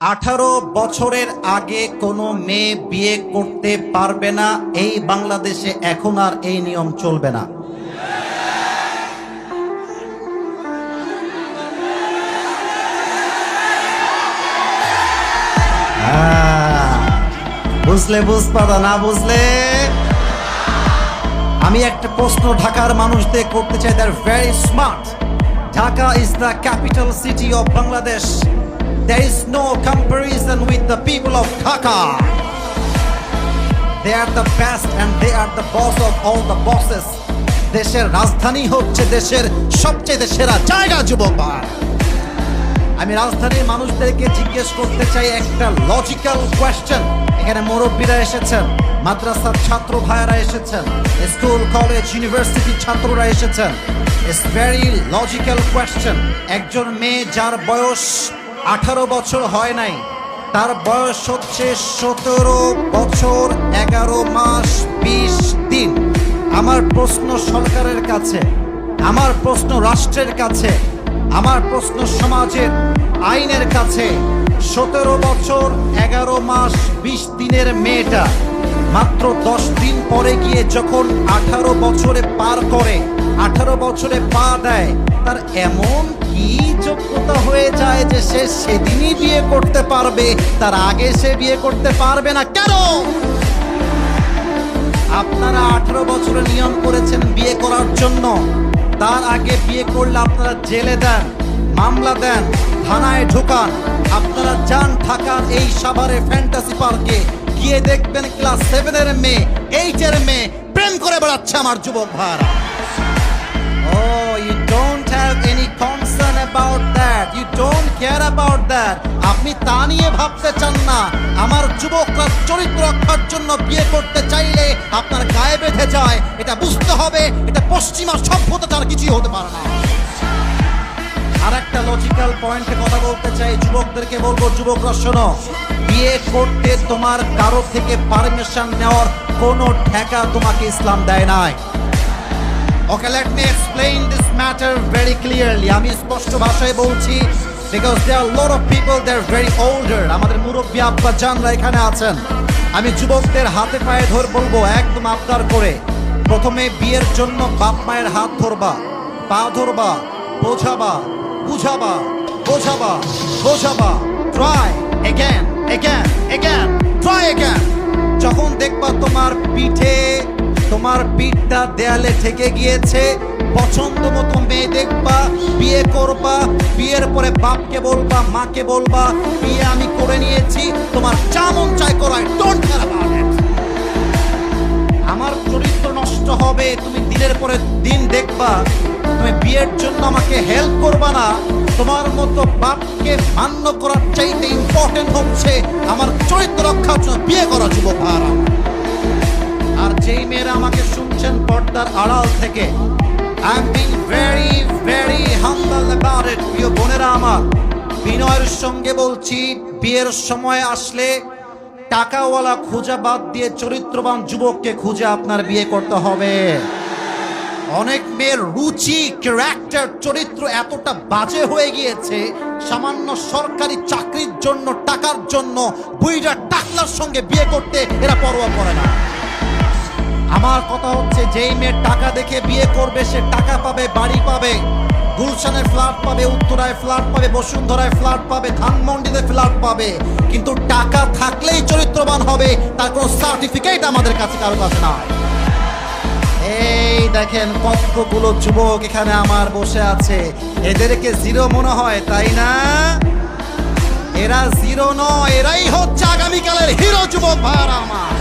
18 বছরের আগে কোনো মেয়ে বিয়ে করতে পারবে না, এই বাংলাদেশে এখন আর এই নিয়ম চলবে না। বুঝলে বুঝপাদা, না বুঝলে আমি একটা প্রশ্ন ঢাকার মানুষদের করতে চাই। They are very smart. Dhaka is the capital city of Bangladesh. There is no comparison with the people of Dhaka. They are the best and they are the boss of all the bosses. দেশের রাজধানী হচ্ছে দেশের সবচেয়ে সেরা জায়গা যুবক ভাই। আমি রাজধানীর মানুষদেরকে জিজ্ঞেস করতে চাই একটা লজিক্যাল কোয়েশ্চেন। এখানে মুরব্বীরা এসেছেন, মাদ্রাসার ছাত্র ভাইয়েরা এসেছেন, স্কুল কলেজ ইউনিভার্সিটির ছাত্ররা এসেছেন। It's very logical question. একজন মেয়ে যার বয়স 18 বছর হয় নাই, তার বয়স হচ্ছে 17 বছর 11 মাস 20 দিন। আমার প্রশ্ন সরকারের কাছে, আমার প্রশ্ন রাষ্ট্রের কাছে, আমার প্রশ্ন সমাজের আইনের কাছে, 17 বছর 11 মাস 20 দিনের মেয়েটা মাত্র 10 দিন পরে গিয়ে যখন 18 বছরে পার করে, 18 বছরে পা দেয়, তার এমন কি যোগ্যতা হয়ে যায় যে সে সেদিনই বিয়ে করতে পারবে? তার আগে সে বিয়ে করতে পারবে না কেন? আপনারা 18 বছরে নিয়ম করেছেন বিয়ে করার জন্য, তার আগে বিয়ে করলে আপনারা জেলে দেন, মামলা দেন, থানায় ঢোকান। আপনারা যান ঢাকার এই সাভারে ফ্যান্টাসি পার্কে, গিয়ে দেখবেন ক্লাস 7 এর মেয়ে, 8 এর মেয়ে প্রেম করে বেড়াচ্ছে আমার যুবক ভাইরা। Oh, you don't have any concern about that. You don't care about that. আপনি তা নিয়ে ভাবতে চান না। আমার যুবকরা চরিত্র রক্ষার জন্য বিয়ে করতে চাইলে আপনার গায়ে বেঁধে যায়। এটা বুঝতে হবে, এটা পশ্চিমা সভ্যতা ছাড়া কিছুই হতে পারে না। আর একটা লজিক্যাল পয়েন্টে কথা বলতে চাই, যুবকদেরকে বলবো, যুবকরা শোনো, বিয়ে করতে তোমার কারো থেকে পারমিশন নেওয়ার কোনো ঠেকা তোমাকে ইসলাম দেয় নাই। Okay, let me explain this matter very clearly. আমি স্পষ্ট ভাষায় বলছি, because there are a lot of people that are very older. আমাদের মুরব্বী আব্বা জানরা এখানে আছেন। আমি যুবকদের হাতে পায়ে ধরে বলবো, একদম আবদার করে, প্রথমে বিয়ের জন্য বাপ মায়ের হাত ধরবা, পা ধরবা, বোঝাবা, বুঝাবা, বোঝাবা, বোঝাবা, try again, again, again, try again. যখন দেখবা তোমার পিঠটা দেয়ালে ঠেকে গিয়েছে, পছন্দ মতো মেয়ে দেখবা, বিয়ে করবা। বিয়ের পরে বাপকে বলবা, মাকে বলবা, বিয়ে আমি করে নিয়েছি, তোমার যা মন চাই করাই, ডোন্ট কেয়ার অ্যাবাউট ইট। আমার চরিত্র নষ্ট হবে, তুমি দিনের পরে দিন দেখবা, তুমি বিয়ের জন্য আমাকে হেল্প করবা না। তোমার মতো বাপকে মান্য করার চাইতে ইম্পর্টেন্ট হচ্ছে আমার চরিত্র রক্ষার জন্য বিয়ে করা যুবক ভাইরা। আর যেই মেয়েরা আমাকে শুনছেন পর্দার আড়াল থেকে, I am being very very humble about it. প্রিয় বোনেরা আমার, বিনয়ের সঙ্গে বলছি, বিয়ের সময় আসলে টাকাওয়ালা খোঁজা বাদ দিয়ে চরিত্রবান যুবককে খুঁজে আপনার বিয়ে করতে হবে। অনেক মেয়ের রুচি, ক্যারেক্টার, চরিত্র এতটা বাজে হয়ে গিয়েছে, সামান্য সরকারি চাকরির জন্য, টাকার জন্য বুইড়া টাকলার সঙ্গে বিয়ে করতে এরা পরোয়া করে না। আমার কথা হচ্ছে, যেই মেয়ে টাকা দেখে বিয়ে করবে, সে টাকা পাবে, বাড়ি পাবে, গুলশানের ফ্ল্যাট পাবে, উত্তরায় ফ্ল্যাট পাবে, বসুন্ধরায় ফ্ল্যাট পাবে, ধানমন্ডিতে ফ্ল্যাট পাবে, কিন্তু টাকা থাকলেই চরিত্রবান হবে, তার কোনো সার্টিফিকেট আমাদের কাছে কারো কাছে নাই। এই দেখেন কতগুলো যুবক এখানে আমার বসে আছে, এদেরকে জিরো মনে হয়, তাই না? এরা জিরো নয়, এরাই হচ্ছে আগামীকালের হিরো যুবক ভাইরা আমার।